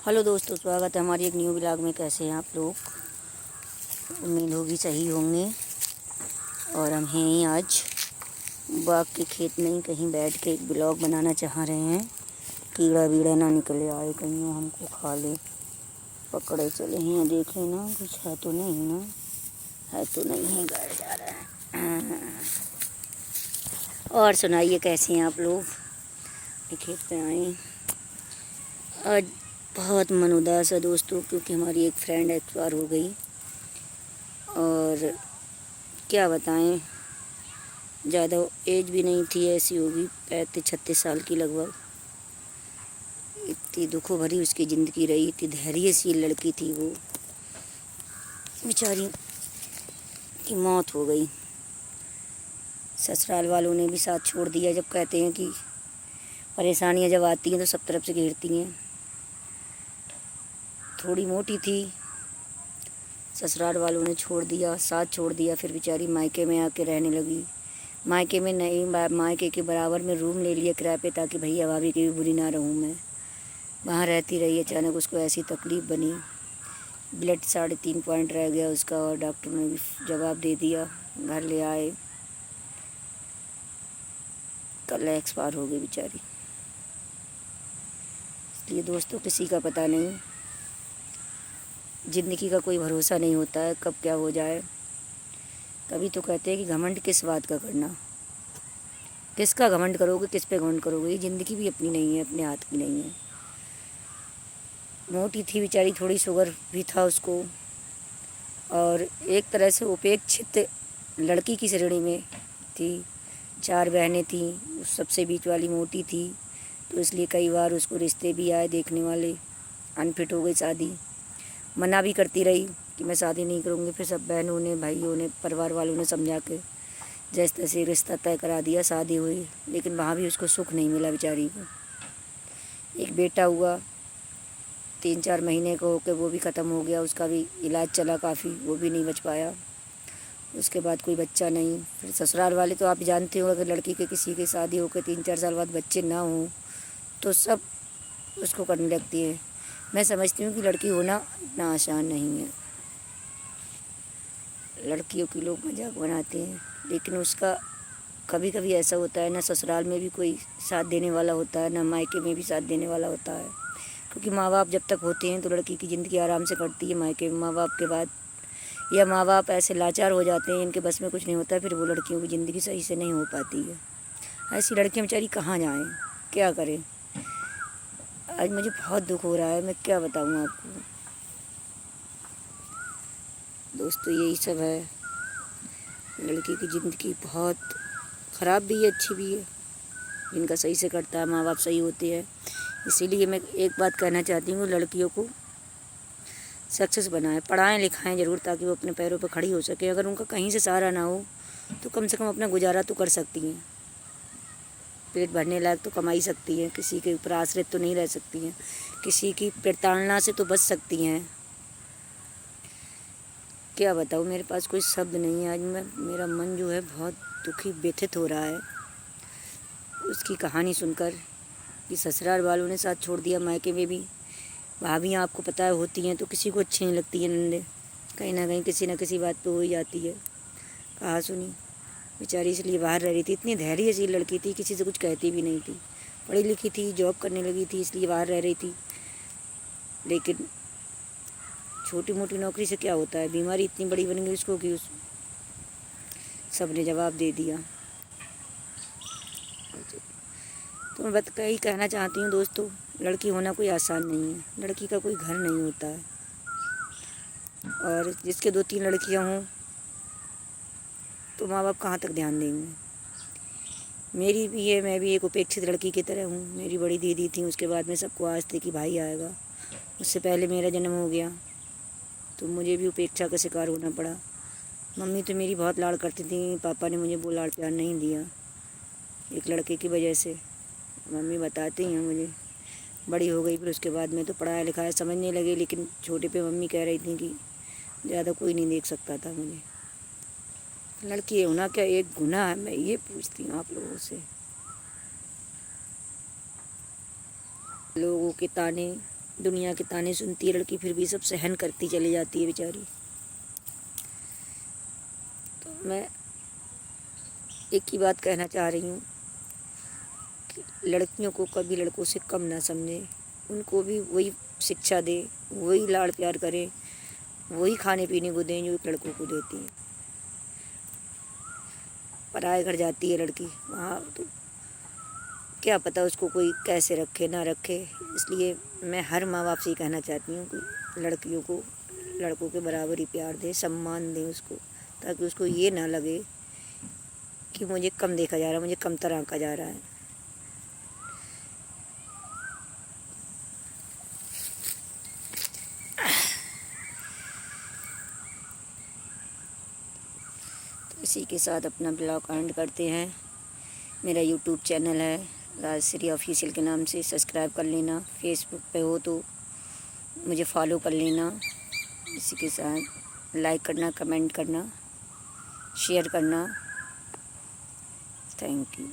Hello दोस्तों, स्वागत है हमारी एक न्यू ब्लॉग में। कैसे हैं आप लोग? उम्मीद होगी सही होंगे। और हम हैं ही आज बाग के खेत में ही कहीं बैठ के एक ब्लॉग बनाना चाह रहे हैं। कीड़ा वीड़ा ना निकले आए कहीं वो हमको खा ले। पकड़े चले हैं, देखें ना कुछ है तो नहीं ना, है तो नहीं है, गाड़ जा रहा है। और सुनाइए कैसे हैं आप लोग? खेत पे आए। आज बहुत मन उदास है दोस्तों, क्योंकि हमारी एक फ्रेंड एक्सपायर हो गई। और क्या बताएं, ज़्यादा एज भी नहीं थी, ऐसी होगी 35-36 साल की लगभग। इतनी दुखों भरी उसकी ज़िंदगी रही, इतनी धैर्यशील लड़की थी वो, बेचारी की मौत हो गई। ससुराल वालों ने भी साथ छोड़ दिया। जब कहते हैं कि परेशानियां जब आती हैं तो सब तरफ से घेरती हैं। थोड़ी मोटी थी, ससुराल वालों ने छोड़ दिया, साथ छोड़ दिया। फिर बेचारी मायके में आके रहने लगी। मायके में नहीं, मायके के बराबर में रूम ले लिया किराए पे, ताकि भैया भाभी की भी बुरी ना रहूँ मैं। वहाँ रहती रही। अचानक उसको ऐसी तकलीफ़ बनी, ब्लड 3.5 पॉइंट रह गया उसका, और डॉक्टर ने भी जवाब दे दिया। घर ले आए, कल एक्सपायर हो गई बेचारी। इसलिए दोस्तों, किसी का पता नहीं, ज़िंदगी का कोई भरोसा नहीं होता है, कब क्या हो जाए। कभी तो कहते हैं कि घमंड किस बात का करना, किसका घमंड करोगे, किस पे घमंड करोगे। ये ज़िंदगी भी अपनी नहीं है, अपने हाथ की नहीं है। मोटी थी बेचारी, थोड़ी शुगर भी था उसको, और एक तरह से उपेक्षित लड़की की श्रेणी में थी। 4 बहनें थीं, उस सबसे बीच वाली मोटी थी, तो इसलिए कई बार उसको रिश्ते भी आए देखने वाले। अनफिट हो गई शादी, मना भी करती रही कि मैं शादी नहीं करूँगी। फिर सब बहनों ने, भाइयों ने, परिवार वालों ने समझा के जैसे तैसे रिश्ता तय करा दिया, शादी हुई। लेकिन वहाँ भी उसको सुख नहीं मिला बेचारी को। एक बेटा हुआ, 3-4 महीने का होकर वो भी ख़त्म हो गया। उसका भी इलाज चला काफ़ी, वो भी नहीं बच पाया। उसके बाद कोई बच्चा नहीं। फिर ससुराल वाले तो आप जानते हो, अगर लड़की के किसी की शादी होकर 3-4 साल बाद बच्चे ना हों तो सब उसको करने लगती है। मैं समझती हूँ कि लड़की होना इतना आसान नहीं है। लड़कियों की लोग मजाक बनाते हैं, लेकिन उसका कभी कभी ऐसा होता है ना, ससुराल में भी कोई साथ देने वाला होता है, ना मायके में भी साथ देने वाला होता है। क्योंकि माँ बाप जब तक होते हैं तो लड़की की ज़िंदगी आराम से कटती है। मायके में माँ बाप के बाद, या माँ बाप ऐसे लाचार हो जाते हैं, इनके बस में कुछ नहीं होता है, फिर वो लड़कियों की ज़िंदगी सही से नहीं हो पाती है। ऐसी लड़कियाँ बेचारी कहाँ जाएँ, क्या करें। आज मुझे बहुत दुख हो रहा है, मैं क्या बताऊँ आपको दोस्तों। यही सब है, लड़की की ज़िंदगी बहुत ख़राब भी है, अच्छी भी है। जिनका सही से कटता है, माँ बाप सही होते हैं। इसीलिए मैं एक बात कहना चाहती हूँ, लड़कियों को सक्सेस बनाएं, पढ़ाएं लिखाएं ज़रूर, ताकि वो अपने पैरों पर खड़ी हो सके। अगर उनका कहीं से सहारा ना हो तो कम से कम अपना गुजारा तो कर सकती हैं, पेट भरने लायक तो कमा ही सकती हैं। किसी के ऊपर आश्रित तो नहीं रह सकती हैं, किसी की प्रताड़ना से तो बच सकती हैं। क्या बताऊँ, मेरे पास कोई शब्द नहीं है। आज मेरा मन जो है बहुत दुखी, व्यथित हो रहा है उसकी कहानी सुनकर, कि ससुराल वालों ने साथ छोड़ दिया। मायके में भी भाभियाँ आपको पता है होती हैं तो किसी को अच्छी नहीं लगती है। नंदे कहीं ना कहीं किसी न किसी बात पे हो ही जाती है, कहा सुनी बेचारी। इसलिए बाहर रह रही थी। इतनी धैर्यशील लड़की थी, किसी से कुछ कहती भी नहीं थी, पढ़ी लिखी थी, जॉब करने लगी थी, इसलिए बाहर रह रही थी। लेकिन छोटी मोटी नौकरी से क्या होता है, बीमारी इतनी बड़ी बन गई उसको कि सब ने जवाब दे दिया। तो मैं यही कहना चाहती हूँ दोस्तों, लड़की होना कोई आसान नहीं है। लड़की का कोई घर नहीं होता है, और जिसके 2-3 लड़कियाँ हों तो माँ बाप कहाँ तक ध्यान देंगे। मेरी भी है, मैं भी एक उपेक्षित लड़की की तरह हूँ। मेरी बड़ी दीदी थी, उसके बाद में सबको आस थी कि भाई आएगा। उससे पहले मेरा जन्म हो गया तो मुझे भी उपेक्षा का शिकार होना पड़ा। मम्मी तो मेरी बहुत लाड़ करती थी, पापा ने मुझे वो लाड़ प्यार नहीं दिया एक लड़के की वजह से। मम्मी बताती हैं मुझे, बड़ी हो गई फिर उसके बाद में तो पढ़ाया लिखाया समझने लगे। लेकिन छोटे पे मम्मी कह रही थी कि ज़्यादा कोई नहीं देख सकता था मुझे। लड़की होना क्या एक गुनाह है, मैं ये पूछती हूँ आप लोगों से। लोगों के ताने دنیا کے تانے سنتی ہے لڑکی، پھر بھی سب سہن کرتی چلی جاتی ہے بیچاری۔ تو میں ایک ہی بات کہنا چاہ رہی ہوں کہ لڑکیوں کو کبھی لڑکوں سے کم نہ سمجھیں، ان کو بھی وہی شکشا دے، وہی لاڑ پیار کریں، وہی کھانے پینے کو دیں جو لڑکوں کو دیتی ہیں۔ پرائے گھر جاتی ہے لڑکی، وہاں تو کیا پتہ اس کو کوئی کیسے رکھے نہ رکھے، اس لیے میں ہر ماں باپ سے یہ کہنا چاہتی ہوں کہ لڑکیوں کو لڑکوں کے برابر ہی پیار دیں، سمان دیں اس کو، تاکہ اس کو یہ نہ لگے کہ مجھے کم دیکھا جا رہا ہے، مجھے کم طرح آنکا جا رہا ہے۔ تو اسی کے ساتھ اپنا بلاگ اینڈ کرتے ہیں۔ میرا یوٹیوب چینل ہے راجسری آفیشیل کے نام سے، سبسکرائب کر لینا، فیس بک پہ ہو تو مجھے فالو کر لینا۔ اسی کے ساتھ لائک کرنا، کمنٹ کرنا، شیئر کرنا۔ Thank you.